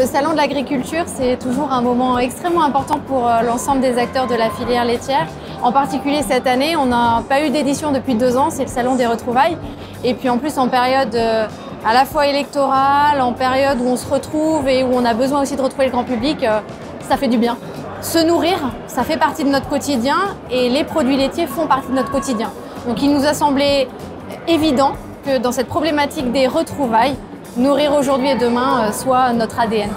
Le salon de l'agriculture, c'est toujours un moment extrêmement important pour l'ensemble des acteurs de la filière laitière. En particulier cette année, on n'a pas eu d'édition depuis 2 ans, c'est le salon des retrouvailles. Et puis en plus en période à la fois électorale, en période où on se retrouve et où on a besoin aussi de retrouver le grand public, ça fait du bien. Se nourrir, ça fait partie de notre quotidien et les produits laitiers font partie de notre quotidien. Donc il nous a semblé évident que dans cette problématique des retrouvailles, nourrir aujourd'hui et demain soit notre ADN.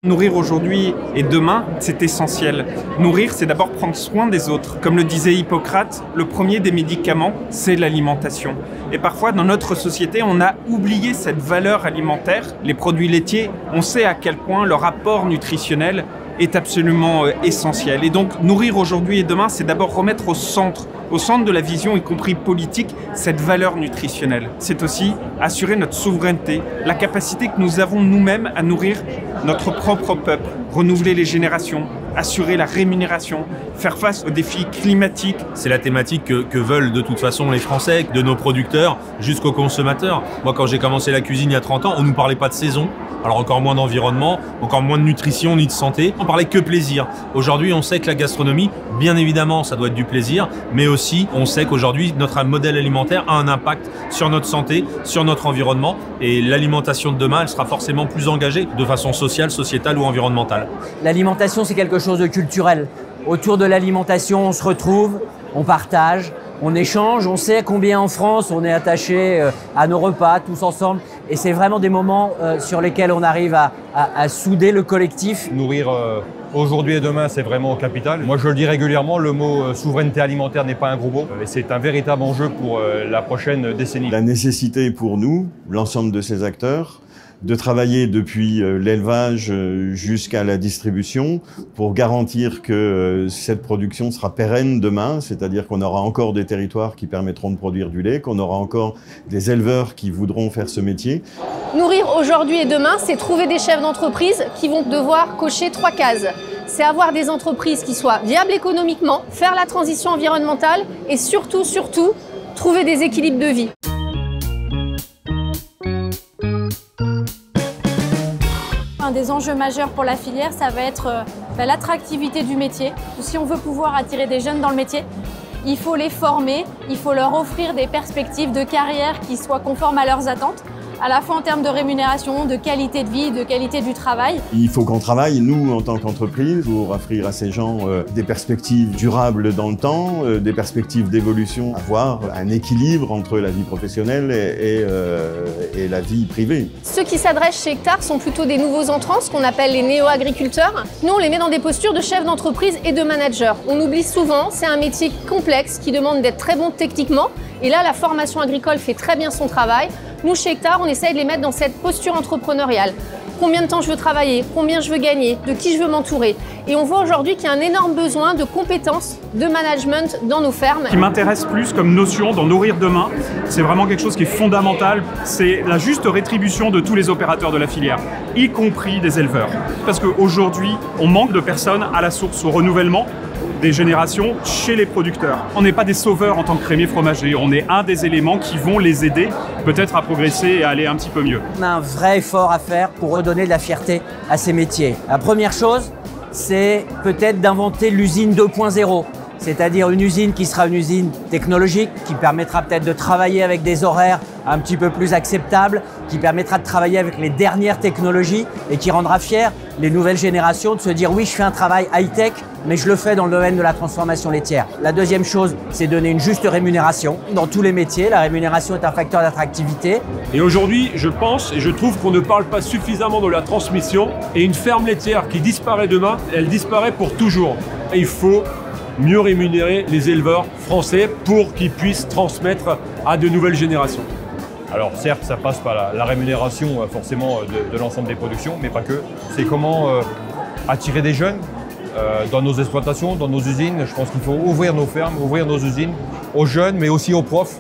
Nourrir aujourd'hui et demain, c'est essentiel. Nourrir, c'est d'abord prendre soin des autres. Comme le disait Hippocrate, le premier des médicaments, c'est l'alimentation. Et parfois, dans notre société, on a oublié cette valeur alimentaire. Les produits laitiers, on sait à quel point leur apport nutritionnel est absolument essentiel. Et donc, nourrir aujourd'hui et demain, c'est d'abord remettre au centre de la vision, y compris politique, cette valeur nutritionnelle. C'est aussi assurer notre souveraineté, la capacité que nous avons nous-mêmes à nourrir notre propre peuple, renouveler les générations, assurer la rémunération, faire face aux défis climatiques. C'est la thématique que veulent de toute façon les Français, de nos producteurs jusqu'aux consommateurs. Moi, quand j'ai commencé la cuisine il y a 30 ans, on ne nous parlait pas de saison. Alors encore moins d'environnement, encore moins de nutrition ni de santé. On parlait que plaisir. Aujourd'hui, on sait que la gastronomie, bien évidemment, ça doit être du plaisir, mais aussi, on sait qu'aujourd'hui, notre modèle alimentaire a un impact sur notre santé, sur notre environnement. Et l'alimentation de demain, elle sera forcément plus engagée de façon sociale, sociétale ou environnementale. L'alimentation, c'est quelque chose de culturel. Autour de l'alimentation, on se retrouve, on partage, on échange, on sait combien en France on est attaché à nos repas tous ensemble et c'est vraiment des moments sur lesquels on arrive à souder le collectif. Nourrir aujourd'hui et demain, c'est vraiment capital. Moi, je le dis régulièrement, le mot souveraineté alimentaire n'est pas un gros mot et c'est un véritable enjeu pour la prochaine décennie. La nécessité pour nous, l'ensemble de ces acteurs, de travailler depuis l'élevage jusqu'à la distribution pour garantir que cette production sera pérenne demain, c'est-à-dire qu'on aura encore des territoires qui permettront de produire du lait, qu'on aura encore des éleveurs qui voudront faire ce métier. Nourrir aujourd'hui et demain, c'est trouver des chefs d'entreprise qui vont devoir cocher 3 cases. C'est avoir des entreprises qui soient viables économiquement, faire la transition environnementale et surtout, trouver des équilibres de vie. Un des enjeux majeurs pour la filière, ça va être l'attractivité du métier. Si on veut pouvoir attirer des jeunes dans le métier, il faut les former, il faut leur offrir des perspectives de carrière qui soient conformes à leurs attentes, à la fois en termes de rémunération, de qualité de vie, de qualité du travail. Il faut qu'on travaille, nous, en tant qu'entreprise, pour offrir à ces gens des perspectives durables dans le temps, des perspectives d'évolution, avoir un équilibre entre la vie professionnelle et la vie privée. Ceux qui s'adressent chez Hectare sont plutôt des nouveaux entrants, ce qu'on appelle les néo-agriculteurs. Nous, on les met dans des postures de chef d'entreprise et de manager. On oublie souvent, c'est un métier complexe qui demande d'être très bon techniquement. Et là, la formation agricole fait très bien son travail. Nous, chez Hectare, on essaye de les mettre dans cette posture entrepreneuriale. Combien de temps je veux travailler, combien je veux gagner, de qui je veux m'entourer. Et on voit aujourd'hui qu'il y a un énorme besoin de compétences, de management dans nos fermes. Ce qui m'intéresse plus comme notion dans Nourrir demain, c'est vraiment quelque chose qui est fondamental. C'est la juste rétribution de tous les opérateurs de la filière, y compris des éleveurs. Parce qu'aujourd'hui, on manque de personnes à la source, au renouvellement des générations chez les producteurs. On n'est pas des sauveurs en tant que crémier fromager, on est un des éléments qui vont les aider peut-être à progresser et à aller un petit peu mieux. On a un vrai effort à faire pour redonner de la fierté à ces métiers. La première chose, c'est peut-être d'inventer l'usine 2.0. C'est-à-dire une usine qui sera une usine technologique, qui permettra peut-être de travailler avec des horaires un petit peu plus acceptables, qui permettra de travailler avec les dernières technologies et qui rendra fiers les nouvelles générations de se dire oui, je fais un travail high-tech, mais je le fais dans le domaine de la transformation laitière. La deuxième chose, c'est donner une juste rémunération. Dans tous les métiers, la rémunération est un facteur d'attractivité. Et aujourd'hui, je pense et je trouve qu'on ne parle pas suffisamment de la transmission. Et une ferme laitière qui disparaît demain, elle disparaît pour toujours. Et il faut mieux rémunérer les éleveurs français pour qu'ils puissent transmettre à de nouvelles générations. Alors certes, ça passe par la rémunération forcément de l'ensemble des productions, mais pas que. C'est comment attirer des jeunes, dans nos exploitations, dans nos usines. Je pense qu'il faut ouvrir nos fermes, ouvrir nos usines aux jeunes, mais aussi aux profs.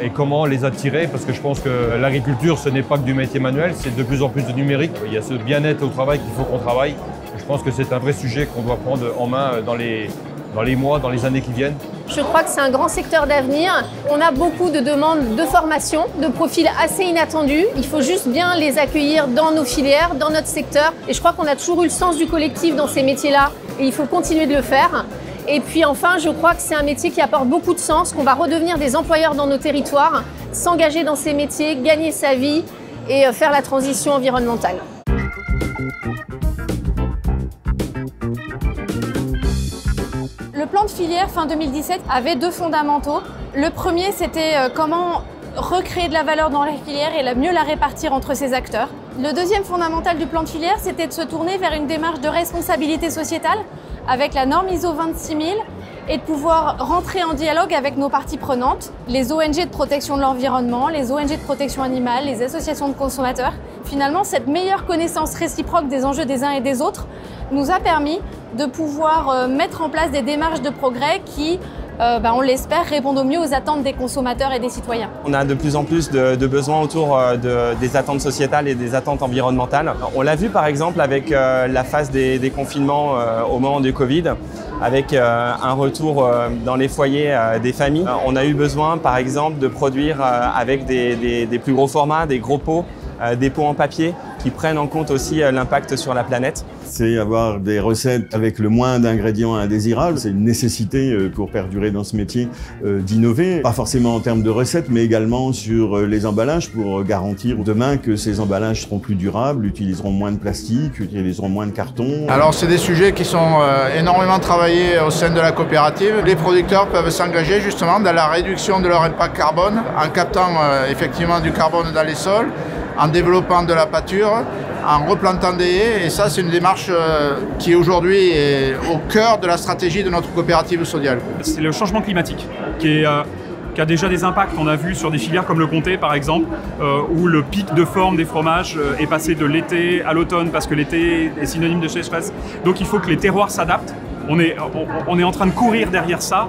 Et comment les attirer, parce que je pense que l'agriculture, ce n'est pas que du métier manuel, c'est de plus en plus de numérique. Il y a ce bien-être au travail qu'il faut qu'on travaille. Je pense que c'est un vrai sujet qu'on doit prendre en main dans les mois, dans les années qui viennent. Je crois que c'est un grand secteur d'avenir. On a beaucoup de demandes de formation, de profils assez inattendus. Il faut juste bien les accueillir dans nos filières, dans notre secteur. Et je crois qu'on a toujours eu le sens du collectif dans ces métiers-là et il faut continuer de le faire. Et puis enfin, je crois que c'est un métier qui apporte beaucoup de sens, qu'on va redevenir des employeurs dans nos territoires, s'engager dans ces métiers, gagner sa vie et faire la transition environnementale. Le plan de filière fin 2017 avait deux fondamentaux. Le premier, c'était comment recréer de la valeur dans la filière et mieux la répartir entre ses acteurs. Le deuxième fondamental du plan de filière, c'était de se tourner vers une démarche de responsabilité sociétale avec la norme ISO 26000 et de pouvoir rentrer en dialogue avec nos parties prenantes, les ONG de protection de l'environnement, les ONG de protection animale, les associations de consommateurs. Finalement, cette meilleure connaissance réciproque des enjeux des uns et des autres nous a permis de pouvoir mettre en place des démarches de progrès qui, on l'espère, répondent au mieux aux attentes des consommateurs et des citoyens. On a de plus en plus de besoins autour des attentes sociétales et des attentes environnementales. On l'a vu par exemple avec la phase des confinements au moment du Covid, avec un retour dans les foyers des familles. On a eu besoin par exemple de produire avec des plus gros formats, des gros pots, des pots en papier qui prennent en compte aussi l'impact sur la planète. C'est avoir des recettes avec le moins d'ingrédients indésirables. C'est une nécessité pour perdurer dans ce métier d'innover, pas forcément en termes de recettes, mais également sur les emballages pour garantir demain que ces emballages seront plus durables, utiliseront moins de plastique, utiliseront moins de carton. Alors c'est des sujets qui sont énormément travaillés au sein de la coopérative. Les producteurs peuvent s'engager justement dans la réduction de leur impact carbone en captant effectivement du carbone dans les sols, en développant de la pâture, en replantant des haies. Et ça, c'est une démarche qui aujourd'hui est au cœur de la stratégie de notre coopérative Sodial. C'est le changement climatique qui a déjà des impacts. On a vu sur des filières comme le comté par exemple, où le pic de forme des fromages est passé de l'été à l'automne parce que l'été est synonyme de sécheresse. Donc il faut que les terroirs s'adaptent. On est en train de courir derrière ça.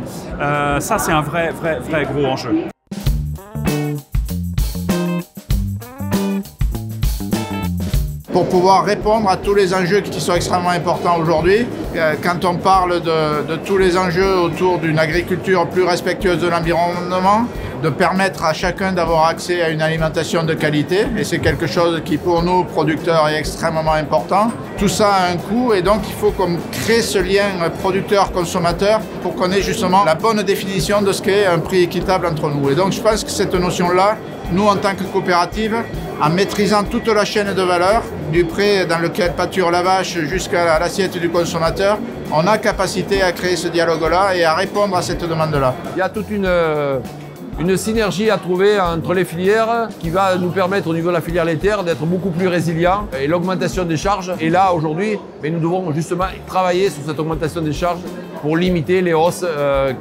Ça, c'est un vrai gros enjeu. Pour pouvoir répondre à tous les enjeux qui sont extrêmement importants aujourd'hui, quand on parle de tous les enjeux autour d'une agriculture plus respectueuse de l'environnement, de permettre à chacun d'avoir accès à une alimentation de qualité, et c'est quelque chose qui pour nous, producteurs, est extrêmement important. Tout ça a un coût et donc il faut qu'on crée ce lien producteur-consommateur pour qu'on ait justement la bonne définition de ce qu'est un prix équitable entre nous. Et donc je pense que cette notion-là, nous en tant que coopérative, en maîtrisant toute la chaîne de valeur, du pré dans lequel pâture la vache jusqu'à l'assiette du consommateur, on a capacité à créer ce dialogue-là et à répondre à cette demande-là. Il y a toute une synergie à trouver entre les filières qui va nous permettre au niveau de la filière laitière d'être beaucoup plus résilient et l'augmentation des charges. Et là, aujourd'hui, nous devons justement travailler sur cette augmentation des charges pour limiter les hausses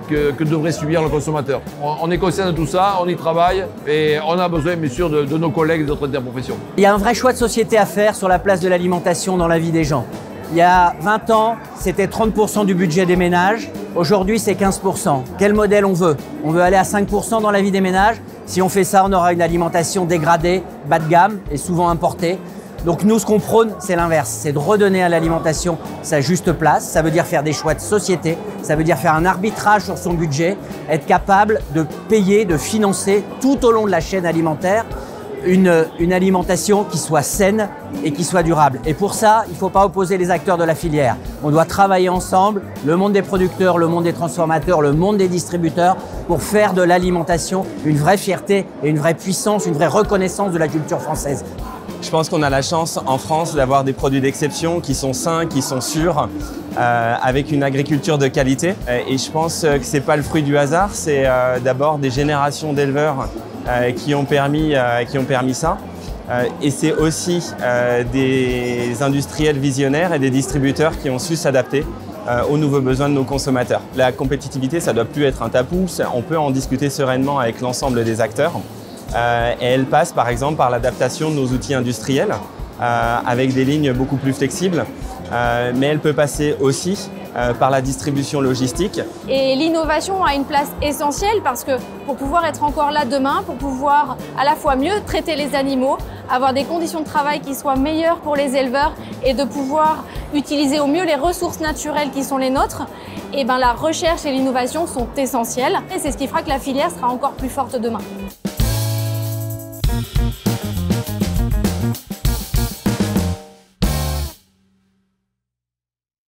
que devrait subir le consommateur. On est conscient de tout ça, on y travaille et on a besoin bien sûr de nos collègues d'autres interprofessions. Il y a un vrai choix de société à faire sur la place de l'alimentation dans la vie des gens. Il y a 20 ans, c'était 30% du budget des ménages. Aujourd'hui, c'est 15%. Quel modèle on veut? On veut aller à 5% dans la vie des ménages. Si on fait ça, on aura une alimentation dégradée, bas de gamme et souvent importée. Donc nous, ce qu'on prône, c'est l'inverse. C'est de redonner à l'alimentation sa juste place. Ça veut dire faire des choix de société. Ça veut dire faire un arbitrage sur son budget, être capable de payer, de financer tout au long de la chaîne alimentaire une alimentation qui soit saine et qui soit durable. Et pour ça, il ne faut pas opposer les acteurs de la filière. On doit travailler ensemble, le monde des producteurs, le monde des transformateurs, le monde des distributeurs, pour faire de l'alimentation une vraie fierté et une vraie puissance, une vraie reconnaissance de la culture française. Je pense qu'on a la chance en France d'avoir des produits d'exception qui sont sains, qui sont sûrs, avec une agriculture de qualité. Et je pense que ce n'est pas le fruit du hasard, c'est d'abord des générations d'éleveurs qui ont permis ça. Et c'est aussi des industriels visionnaires et des distributeurs qui ont su s'adapter aux nouveaux besoins de nos consommateurs. La compétitivité, ça ne doit plus être un tabou, on peut en discuter sereinement avec l'ensemble des acteurs. Et elle passe par exemple par l'adaptation de nos outils industriels avec des lignes beaucoup plus flexibles. Mais elle peut passer aussi par la distribution logistique. Et l'innovation a une place essentielle parce que pour pouvoir être encore là demain, pour pouvoir à la fois mieux traiter les animaux, avoir des conditions de travail qui soient meilleures pour les éleveurs et de pouvoir utiliser au mieux les ressources naturelles qui sont les nôtres, et ben la recherche et l'innovation sont essentielles. Et c'est ce qui fera que la filière sera encore plus forte demain.